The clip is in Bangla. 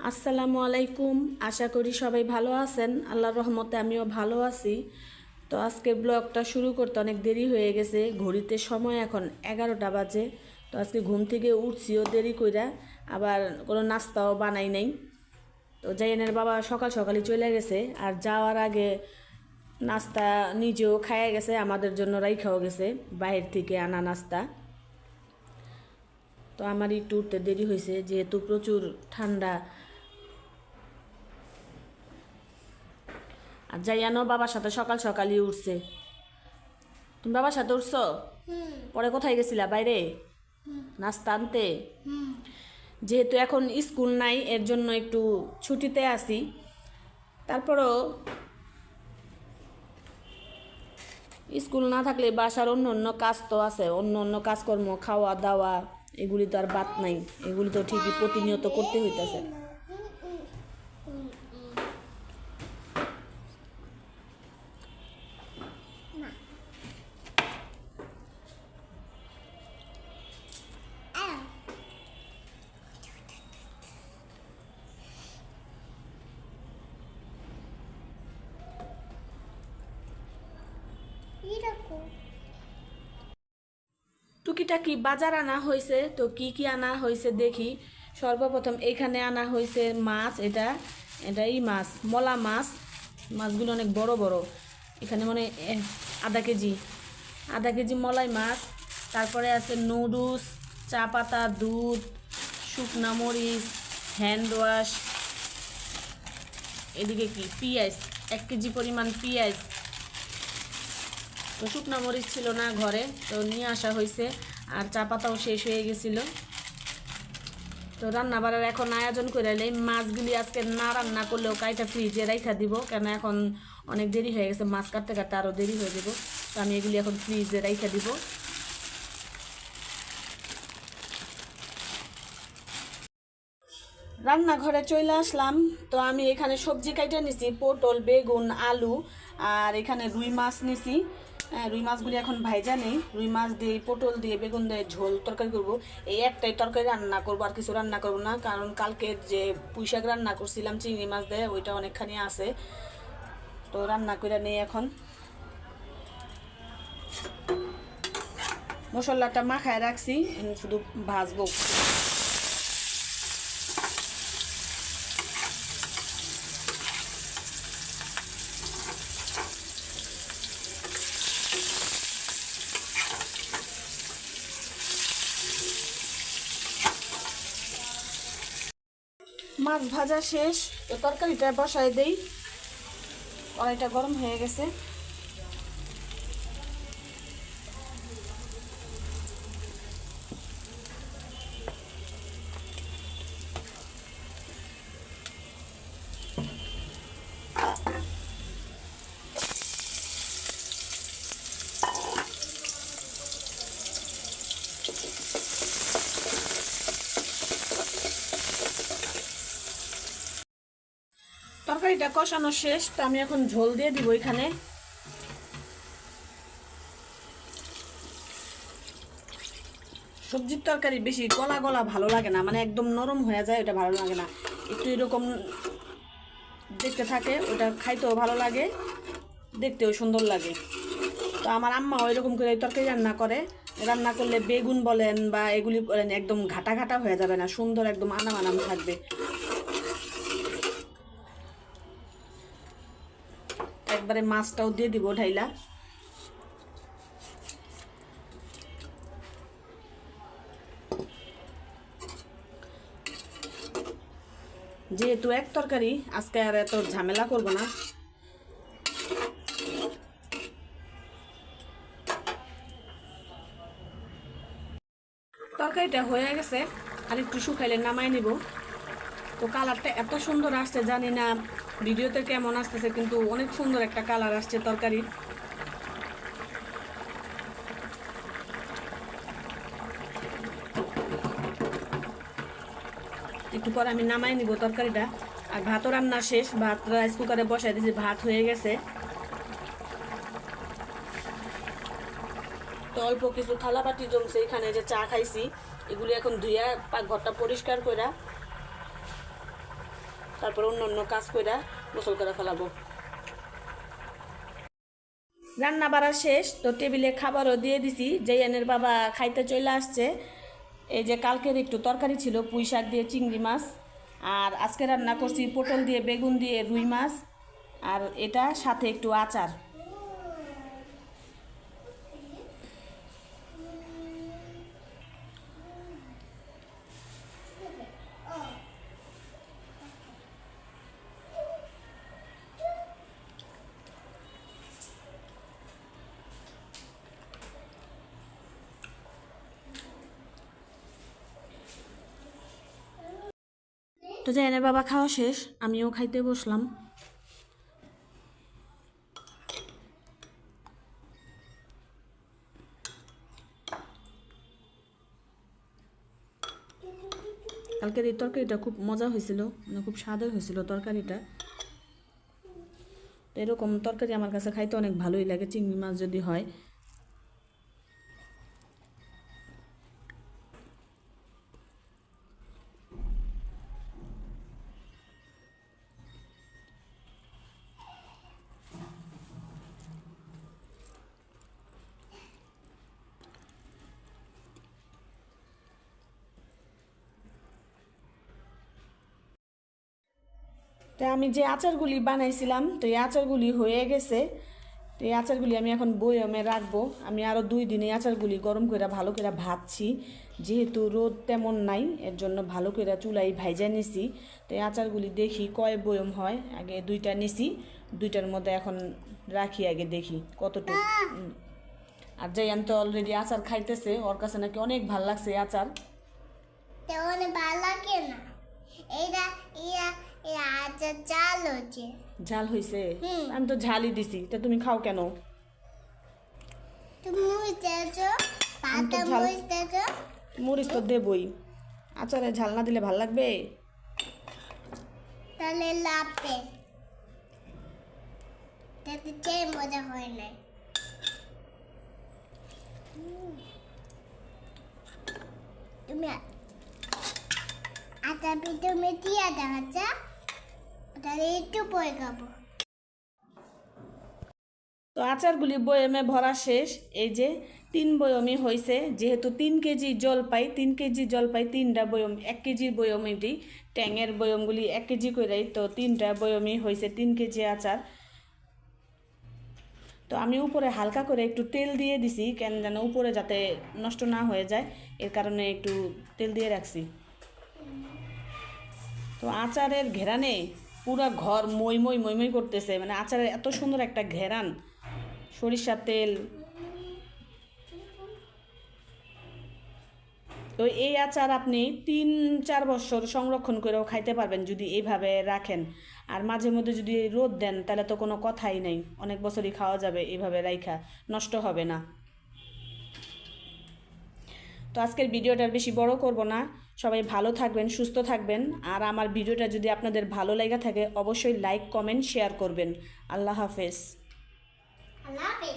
আসসালামু আলাইকুম। আশা করি সবাই ভালো আছেন। আল্লাহর রহমতে আমিও ভালো আছি। তো আজকে ব্লগটা শুরু করতে অনেক দেরি হয়ে গেছে। ঘড়িতে সময় এখন 11টা বাজে। তো আজকে ঘুম থেকে উঠছিও দেরি কইরা, আবার কোনো নাস্তাও বানাই নাই। তো জাইয়ানের বাবা সকাল সকালই চলে গেছে, আর যাওয়ার আগে নাস্তা নিজেও খাইয়া গেছে, আমাদের জন্য রাইখাও গেছে বাইরের থেকে আনা নাস্তা। তো আমার একটু উঠতে দেরি হয়েছে, যেহেতু প্রচুর ঠান্ডা। আর জাইয়ানো বাবার সাথে সকাল সকালই উঠছে। তুমি বাবার সাথে উঠছো? পরে কোথায় গেছিলা? বাইরে নাস্তা আনতে? যেহেতু এখন স্কুল নাই, এর জন্য একটু ছুটিতে আছি। তারপরও স্কুল না থাকলে বাসার অন্য অন্য কাজ তো আছে, অন্য অন্য কাজকর্ম, খাওয়া দাওয়া, এগুলি তো আর বাদ নাই। এগুলি তো ঠিকই প্রতিনিয়ত করতে হইতেছে। টুকিটাকি বাজার আনা হয়েছে। তো কি কি আনা হয়েছে দেখি। সর্বপ্রথম এখানে আনা হয়েছে মাছ। এটাই মাছ, মলা মাছ। মাছগুলো অনেক বড় বড়। এখানে মানে আধা কেজি মলাই মাছ। তারপরে আছে নুডলস, চা পাতা, দুধ, শুকনা মরিচ, হ্যান্ড ওয়াশ। এদিকে কি পেঁয়াজ, 1 কেজি পরিমাণ পেঁয়াজ। তো শুকনা মরিচ ছিল না ঘরে, তো নিয়ে আসা হয়েছে। আর চা পাতাও শেষ হয়ে গেছিলো। তো রান্না বাড়ার এখন আয়োজন করে এলে মাছগুলি আজকে না রান্না করলেও কাইটা ফ্রিজে রাইখা দিব, কেন এখন অনেক দেরি হয়ে গেছে, মাছ কাটতে কাটতে আরও দেরি হয়ে যাব। তো আমি এগুলি এখন ফ্রিজে রাইখা দিব। রান্নাঘরে চলে আসলাম। তো আমি এখানে সবজি কাইটা নিছি, পটল, বেগুন, আলু। আর এখানে রুই মাছ নিছি। রুই মাছগুলি এখন ভাইজা নেই। রুই মাছ দিয়ে, পটল দিয়ে, বেগুন দিয়ে ঝোল তরকারি করব। এই একটাই তরকারি রান্না করব, আর কিছু রান্না করব না, কারণ কালকে যে পুঁইশাক রান্না করছিলাম চিংড়ি মাছ দিয়ে, ওইটা অনেকখানি আছে। তো রান্না করে নেই এখন। মশলাটা মাখায় রাখছি, শুধু ভাজবো। মাছ ভাজা শেষ। তো তরকারিটা বসায় দেই। কড়াইটা গরম হয়ে গেছে। তরকারিটা কষানো শেষ। তো আমি এখন ঝোল দিয়ে দিব এখানে। সবজির তরকারি বেশি গলা গলা ভালো লাগে না, মানে একদম নরম হয়ে যায়, ওটা ভালো লাগে না। একটু এরকম দেখতে থাকে, ওটা খাইতেও ভালো লাগে, দেখতেও সুন্দর লাগে। তো আমার আম্মাও এরকম করে তরকারি রান্না করে। রান্না করলে বেগুন বলেন বা এগুলি বলেন একদম ঘাটা ঘাটা হয়ে যাবে না, সুন্দর একদম আনাম আনাম থাকবে। একবারে মাছটাও দিয়ে দিব ঢাইলা। যেহেতু এক তরকারি, আজকে আর এত ঝামেলা করব না। তরকারিটা হয়ে গেছে, আর একটু শুকাইলে নামাই নিব। তো কালারটা এত সুন্দর আসছে, জানি না ভিডিওতে কেমন আসতেছে, কিন্তু অনেক সুন্দর একটা কালার আসছে তরকারির। একটু পরে আমি নামাই নিব তরকারিটা। আর ভাতও রান্না শেষ, ভাত রাইস কুকারে বসাই দিয়েছি, ভাত হয়ে গেছে। তো অল্প কিছু থালা বাটি জমছে এখানে, যে চা খাইছি, এগুলি এখন ধুইয়া ঘরটা পরিষ্কার করে তারপর অন্য অন্য কাজ কইরা গোসল করে ফেলাবো। রান্না বাড়া শেষ, তো টেবিলে খাবারও দিয়ে দিছি। জাইয়ানের বাবা খাইতে চলে আসছে। এই যে কালকের একটু তরকারি ছিল পুঁই শাক দিয়ে চিংড়ি মাছ, আর আজকে রান্না করছি পটল দিয়ে বেগুন দিয়ে রুই মাছ, আর এটা সাথে একটু আচার। তো জাইয়ানের বাবা খাওয়া শেষ, আমিও খাইতে বসলাম। কালকের এই তরকারিটা খুব মজা হয়েছিল, মানে খুব স্বাদের হয়েছিল তরকারিটা। তো এরকম তরকারি আমার কাছে খাইতে অনেক ভালোই লাগে, চিংড়ি মাছ যদি হয়। তো আমি যে আচারগুলি বানাইছিলাম, তো এই আচারগুলি হয়ে গেছে। তো এই আচারগুলি আমি এখন বয়মে রাখবো। আমি আরও 2 দিন এই আচারগুলি গরম করে ভালো করে ভাজছি, যেহেতু রোদ তেমন নাই, এর জন্য ভালো করে চুলাই ভাইজা নিছি। তো এই আচারগুলি দেখি কয় বয়ম হয়, আগে 2টা নিছি, 2টার মধ্যে এখন রাখি, আগে দেখি কতটুকু। আর জাইয়ান তো অলরেডি আচার খাইতেছে, ওর কাছে নাকি অনেক ভাল লাগছে এই আচার। তেমন ভালো লাগে না, এটা ইয়া ইয়া আচার চাল হচ্ছে। ঝাল হয়েছে? আমি তো ঝালই দিছি, তা তুমি খাও কেন? তুমি বুঝতেছো, আমি তো পাতা ঝাল, বুঝতেছো, মরিচ তো দেবই, আচারে ঝাল না দিলে ভাল লাগবে? তাহলে লাপে তাতে চেয়ে মজা হয় না। তুমি আটা পিঠে মেটিয়া দেখাচ্ছা, তাহলে একটু পরে খাবো। তো আচারগুলি বয়মে ভরা শেষ। এই যে 3 বয়মই হয়েছে, যেহেতু 3 কেজি জলপাই, 3 কেজি জলপাই 3টা বয়ম, 1 কেজির বয়ম এটি, ট্যাঙের বয়মগুলি 1 কেজি করেই, তো 3টা বয়মই হয়েছে 3 কেজি আচার। তো আমি উপরে হালকা করে একটু তেল দিয়ে দিছি, কেন যেন উপরে যাতে নষ্ট না হয়ে যায়, এর কারণে একটু তেল দিয়ে রাখছি। তো আচারের ঘেরানে পুরো ঘর মই মই মই মই করতেছে, মানে আচারের এত সুন্দর একটা ঘেরান, সরিষার তেল। তো এই আচার আপনি 3-4 বছর সংরক্ষণ করেও খাইতে পারবেন যদি এইভাবে রাখেন। আর মাঝে মধ্যে যদি রোদ দেন তাহলে তো কোনো কথাই নেই, অনেক বছরই খাওয়া যাবে এইভাবে রাইখা, নষ্ট হবে না। তো আজকের ভিডিওটা বেশি বড় করব না, সবাই ভালো থাকবেন, সুস্থ থাকবেন। আর আমার ভিডিওটা যদি আপনাদের ভালো লাগা থাকে অবশ্যই লাইক, কমেন্ট, শেয়ার করবেন। আল্লাহ হাফেজ। আল্লাহ হাফেজ।